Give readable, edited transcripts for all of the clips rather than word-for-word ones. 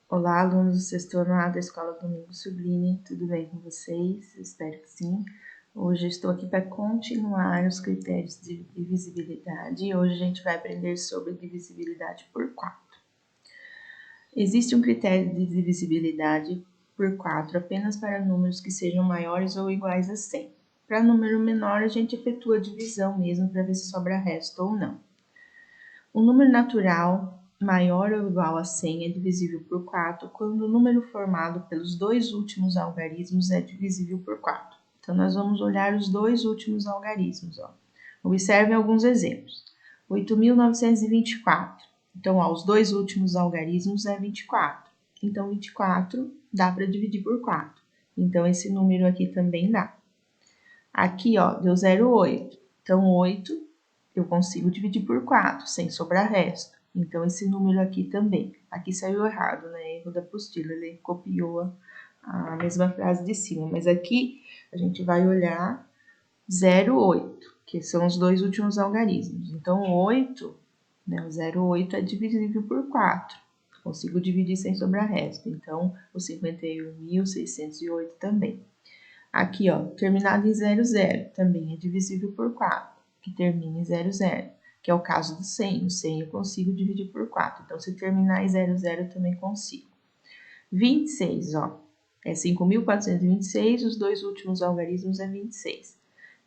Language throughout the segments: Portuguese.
Olá, alunos do sexto ano A da Escola Domingos Sublime, tudo bem com vocês? Espero que sim. Hoje eu estou aqui para continuar os critérios de divisibilidade e hoje a gente vai aprender sobre divisibilidade por 4. Existe um critério de divisibilidade por 4 apenas para números que sejam maiores ou iguais a 100. Para número menor, a gente efetua a divisão mesmo para ver se sobra resto ou não. Um número natural maior ou igual a 100 é divisível por 4 quando o número formado pelos dois últimos algarismos é divisível por 4. Então, nós vamos olhar os dois últimos algarismos. Observem alguns exemplos. 8.924. Então, os dois últimos algarismos é 24. Então, 24 dá para dividir por 4. Então, esse número aqui também dá. Aqui, deu 0,8. Então, 8 eu consigo dividir por 4, sem sobrar resto. Então, esse número aqui também. Aqui saiu errado, né? Erro da apostila, ele copiou a mesma frase de cima. Mas aqui, a gente vai olhar 0,8, que são os dois últimos algarismos. Então, 8, né? O 0,8 é divisível por 4. Consigo dividir sem sobrar resto. Então, o 51.608 também. Aqui, terminado em 00, também é divisível por 4, que termina em 00, que é o caso do 100. O 100 eu consigo dividir por 4, então se terminar em 00 eu também consigo. 26, é 5.426, os dois últimos algarismos é 26.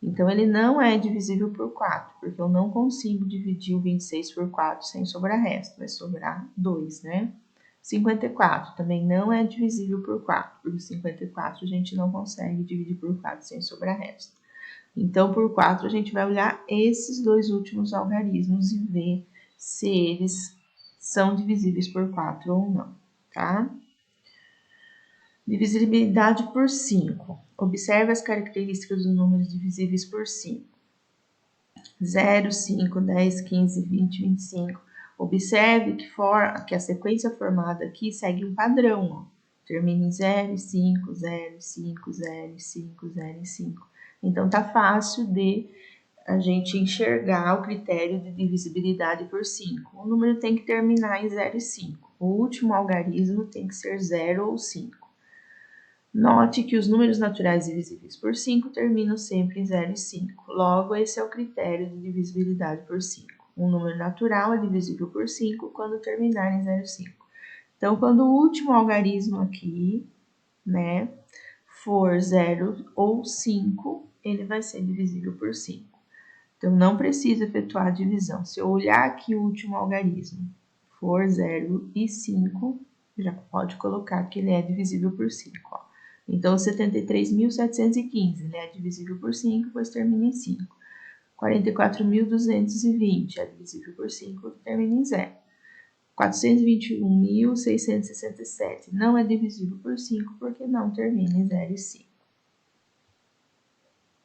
Então, ele não é divisível por 4, porque eu não consigo dividir o 26 por 4 sem sobrar resto, vai sobrar 2, né? 54 também não é divisível por 4, porque 54 a gente não consegue dividir por 4 sem sobrar resto. Então, por 4, a gente vai olhar esses dois últimos algarismos e ver se eles são divisíveis por 4 ou não, tá? Divisibilidade por 5. Observe as características dos números divisíveis por 5. 0, 5, 10, 15, 20, 25. Observe que a sequência formada aqui segue um padrão, termina em 0, 5, 0, 5, 0, 5, 0, 5. Então, tá fácil de a gente enxergar o critério de divisibilidade por 5. O número tem que terminar em 0 e 5. O último algarismo tem que ser 0 ou 5. Note que os números naturais divisíveis por 5 terminam sempre em 0 e 5. Logo, esse é o critério de divisibilidade por 5. Um número natural é divisível por 5 quando terminar em 0 e 5. Então, quando o último algarismo aqui, né, for 0 ou 5, ele vai ser divisível por 5. Então, não precisa efetuar a divisão. Se eu olhar aqui o último algarismo for 0 e 5, já pode colocar que ele é divisível por 5, Então, 73.715, ele é divisível por 5, pois termina em 5. 44.220 é divisível por 5, termina em 0. 421.667 não é divisível por 5, porque não termina em 0 e 5.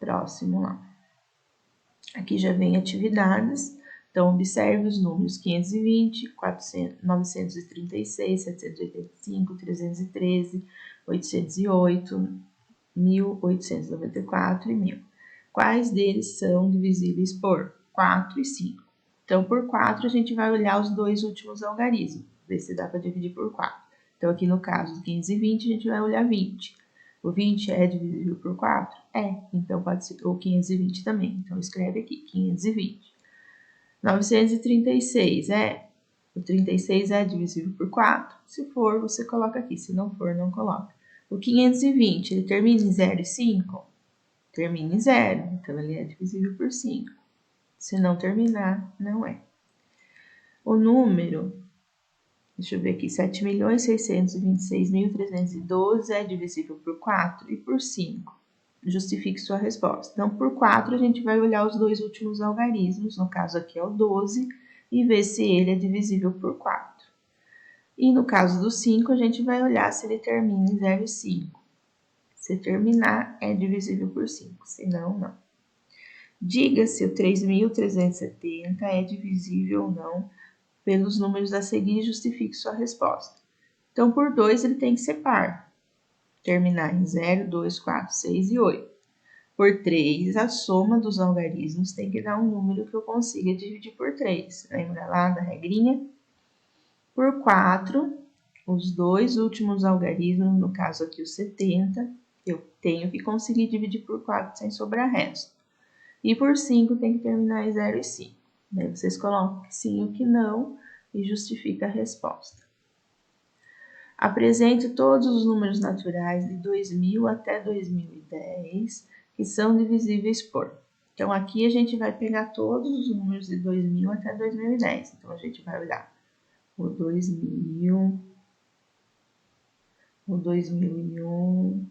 Próximo lá. Aqui já vem atividades. Então, observe os números 520, 400, 936, 785, 313, 808, 1894 e 1000. Quais deles são divisíveis por 4 e 5? Então, por 4, a gente vai olhar os dois últimos algarismos, ver se dá para dividir por 4. Então, aqui no caso do 520, a gente vai olhar 20. O 20 é divisível por 4? É, então pode ser o 520 também. Então, escreve aqui, 520. 936 o 36 é divisível por 4? Se for, você coloca aqui. Se não for, não coloca. O 520, ele termina em 0 e 5? Termina em 0, então ele é divisível por 5. Se não terminar, não é. O número, deixa eu ver aqui, 7.626.312 é divisível por 4 e por 5. Justifique sua resposta. Então, por 4, a gente vai olhar os dois últimos algarismos, no caso aqui é o 12, e ver se ele é divisível por 4. E no caso do 5, a gente vai olhar se ele termina em 0 e 5. Se terminar, é divisível por 5, se não, não. Diga se o 3.370 é divisível ou não pelos números a seguir e justifique sua resposta. Então, por 2, ele tem que ser par. Terminar em 0, 2, 4, 6 e 8. Por 3, a soma dos algarismos tem que dar um número que eu consiga dividir por 3. Lembra lá da regrinha? Por 4, os dois últimos algarismos, no caso aqui o 70, eu tenho que conseguir dividir por 4 sem sobrar resto. E por 5 tem que terminar em 0 e 5. Daí vocês colocam que sim ou que não e justifica a resposta. Apresente todos os números naturais de 2000 até 2010 que são divisíveis por. Então, aqui a gente vai pegar todos os números de 2000 até 2010. Então, a gente vai olhar o 2000, o 2001,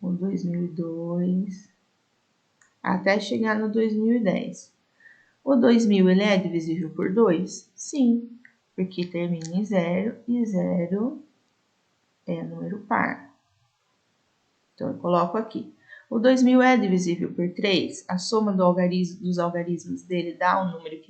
o 2002, até chegar no 2010. O 2000 ele é divisível por 2? Sim, porque termina em 0 e 0 é número par. Então, eu coloco aqui. O 2000 é divisível por 3? A soma dos algarismos dele dá um número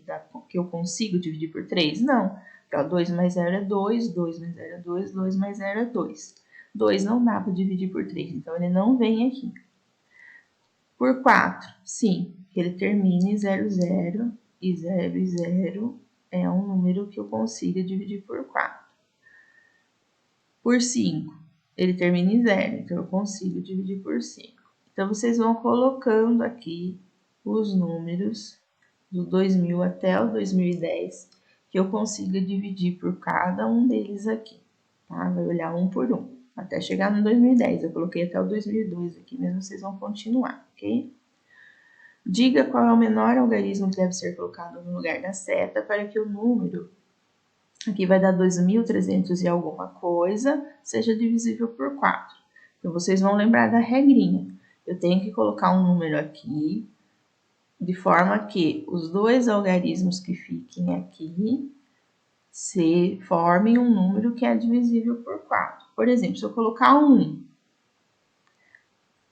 que eu consigo dividir por 3? Não. Então, 2 mais 0 é 2, 2 mais 0 é 2, 2 mais 0 é 2. 2 não dá para dividir por 3, então ele não vem aqui. Por 4, sim, ele termina em 0, 0 e 0 e 0 é um número que eu consiga dividir por 4. Por 5, ele termina em 0, então eu consigo dividir por 5. Então, vocês vão colocando aqui os números do 2000 até o 2010 que eu consiga dividir por cada um deles aqui, tá? Vai olhar um por um, até chegar no 2010. Eu coloquei até o 2002 aqui, mas vocês vão continuar, ok? Diga qual é o menor algarismo que deve ser colocado no lugar da seta para que o número, aqui vai dar 2.300 e alguma coisa, seja divisível por 4. Então, vocês vão lembrar da regrinha. Eu tenho que colocar um número aqui, de forma que os dois algarismos que fiquem aqui se formem um número que é divisível por 4. Por exemplo, se eu colocar 1,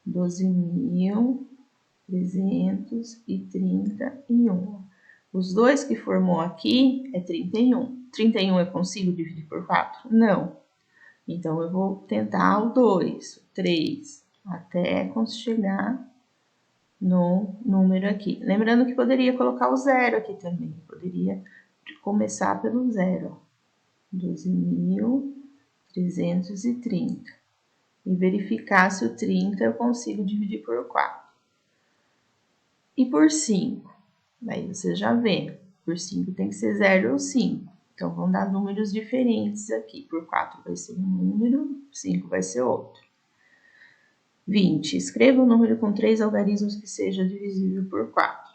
12.331. Os dois que formou aqui é 31. 31 eu consigo dividir por 4? Não. Então, eu vou tentar o 2, o 3, até chegar no número aqui. Lembrando que poderia colocar o 0 aqui também. Poderia começar pelo 0. 12.330. E verificar se o 30 eu consigo dividir por 4. E por 5? Daí você já vê. Por 5 tem que ser 0 ou 5. Então, vão dar números diferentes aqui. Por 4 vai ser um número, 5 vai ser outro. 20. Escreva um número com 3 algarismos que seja divisível por 4.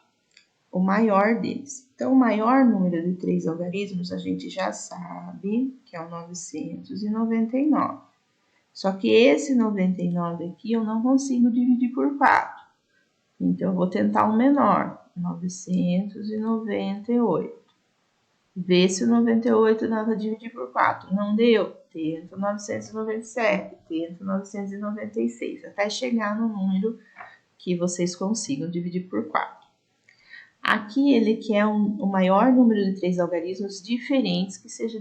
O maior deles. Então, o maior número de 3 algarismos a gente já sabe que é o 999. Só que esse 99 aqui eu não consigo dividir por 4. Então, eu vou tentar um menor. 998. Vê se o 98 dá para dividir por 4. Não deu. Tenta 997, tenta 996, até chegar no número que vocês consigam dividir por 4. Aqui ele quer o maior número de 3 algarismos diferentes que seja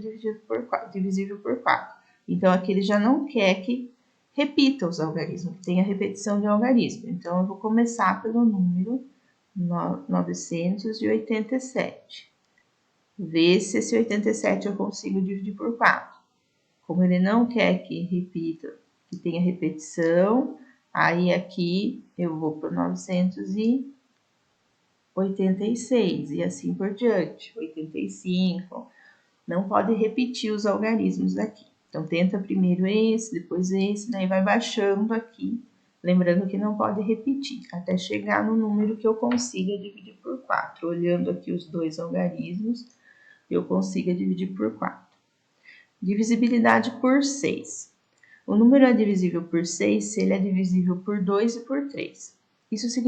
divisível por 4. Então, aqui ele já não quer que repita os algarismos, que tenha repetição de algarismo. Então, eu vou começar pelo número 987. Ver se esse 87 eu consigo dividir por 4. Como ele não quer que repita, que tenha repetição, aí aqui eu vou para 986 e assim por diante. 85. Não pode repetir os algarismos aqui. Então, tenta primeiro esse, depois esse, daí vai baixando aqui. Lembrando que não pode repetir, até chegar no número que eu consiga dividir por 4. Olhando aqui os dois algarismos, eu consiga dividir por 4. Divisibilidade por 6. O número é divisível por 6 se ele é divisível por 2 e por 3. Isso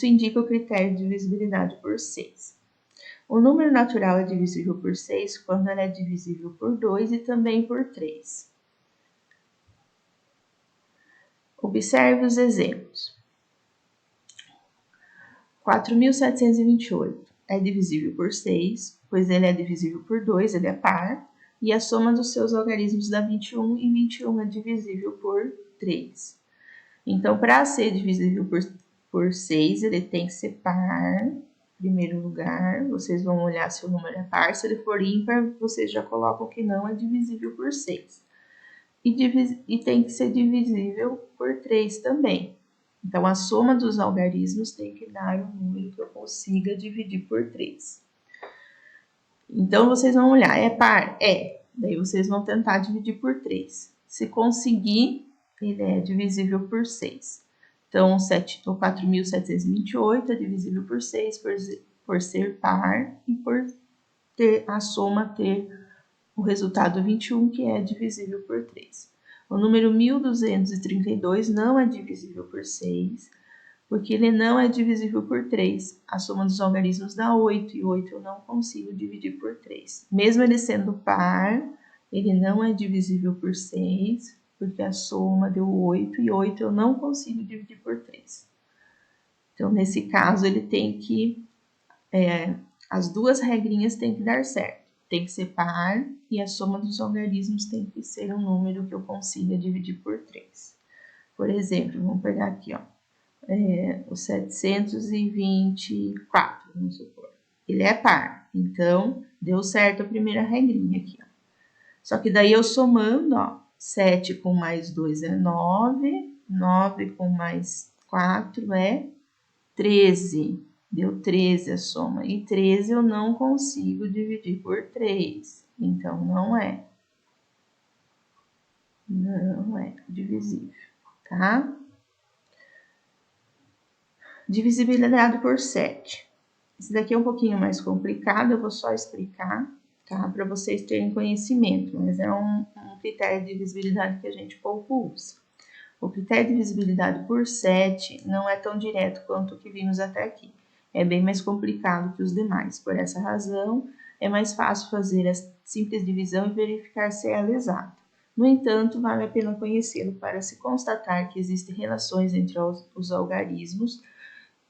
indica o critério de divisibilidade por 6. O número natural é divisível por 6 quando ele é divisível por 2 e também por 3. Observe os exemplos. 4.728 é divisível por 6, pois ele é divisível por 2, ele é par, e a soma dos seus algarismos dá 21, e 21 é divisível por 3. Então, para ser divisível por 6, ele tem que ser par, primeiro lugar, vocês vão olhar se o número é par. Se ele for ímpar, vocês já colocam que não é divisível por 6. E tem que ser divisível por 3 também. Então, a soma dos algarismos tem que dar um número que eu consiga dividir por 3. Então, vocês vão olhar, é par? É. Daí, vocês vão tentar dividir por 3. Se conseguir, ele é divisível por 6. Então, o 4.728 é divisível por 6 por ser par e por ter a soma ter o resultado 21, que é divisível por 3. O número 1.232 não é divisível por 6, porque ele não é divisível por 3. A soma dos algarismos dá 8, e 8 eu não consigo dividir por 3. Mesmo ele sendo par, ele não é divisível por 6, porque a soma deu 8, e 8 eu não consigo dividir por 3. Então, nesse caso, ele tem que... as duas regrinhas têm que dar certo. Tem que ser par e a soma dos algarismos tem que ser um número que eu consiga dividir por 3. Por exemplo, vamos pegar aqui, ó, o 724, vamos supor. Ele é par, então deu certo a primeira regrinha aqui, ó. Só que daí eu somando, ó, 7 com mais 2 é 9, 9 com mais 4 é 13. Deu 13 a soma. E 13 eu não consigo dividir por 3. Então, não é divisível, tá? Divisibilidade por 7. Esse daqui é um pouquinho mais complicado, eu vou só explicar, tá? Para vocês terem conhecimento, mas é um critério de divisibilidade que a gente pouco usa. O critério de divisibilidade por 7 não é tão direto quanto o que vimos até aqui. É bem mais complicado que os demais. Por essa razão, é mais fácil fazer a simples divisão e verificar se ela é exata. No entanto, vale a pena conhecê-lo para se constatar que existem relações entre os algarismos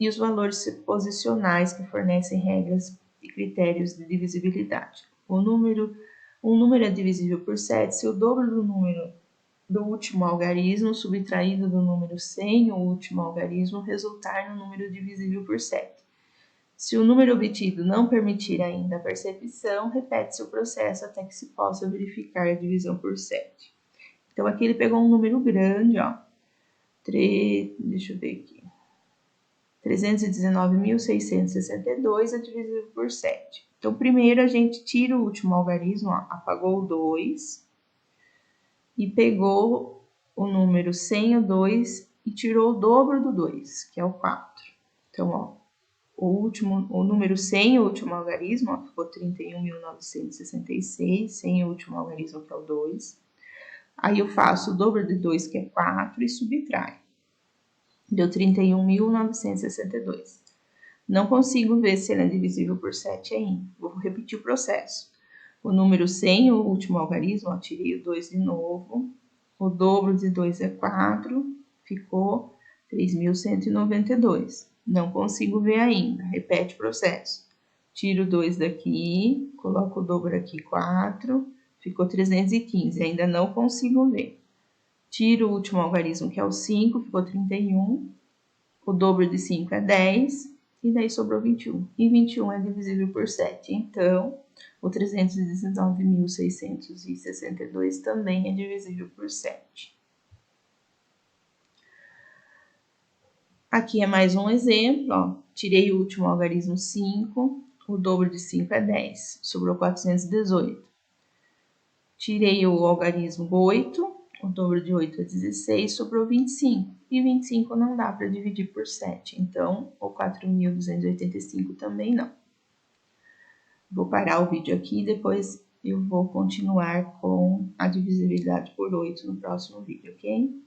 e os valores posicionais que fornecem regras e critérios de divisibilidade. Um número é divisível por 7 se o dobro do número do último algarismo subtraído do número sem o último algarismo resultar no número divisível por 7. Se o número obtido não permitir ainda a percepção, repete-se o processo até que se possa verificar a divisão por 7. Então, aqui ele pegou um número grande, ó. Deixa eu ver aqui. 319.662 é divisível por 7. Então, primeiro a gente tira o último algarismo, ó, apagou o 2 e pegou o número sem o 2 e tirou o dobro do 2, que é o 4. Então, ó, o número sem o último algarismo, ó, ficou 31.966, sem o último algarismo, que é o 2. Aí eu faço o dobro de 2, que é 4, e subtrai. Deu 31.962. Não consigo ver se ele é divisível por 7 ainda. Vou repetir o processo. O número sem o último algarismo, ó, tirei o 2 de novo. O dobro de 2 é 4, ficou 3.192. Não consigo ver ainda. Repete o processo. Tiro 2 daqui, coloco o dobro aqui, 4, ficou 315. Ainda não consigo ver. Tiro o último algarismo, que é o 5, ficou 31. O dobro de 5 é 10, e daí sobrou 21. E 21 é divisível por 7. Então, o 319.662 também é divisível por 7. Aqui é mais um exemplo, ó. Tirei o último algarismo 5, o dobro de 5 é 10, sobrou 418. Tirei o algarismo 8, o dobro de 8 é 16, sobrou 25. E 25 não dá para dividir por 7, então o 4.285 também não. Vou parar o vídeo aqui e depois eu vou continuar com a divisibilidade por 8 no próximo vídeo, ok?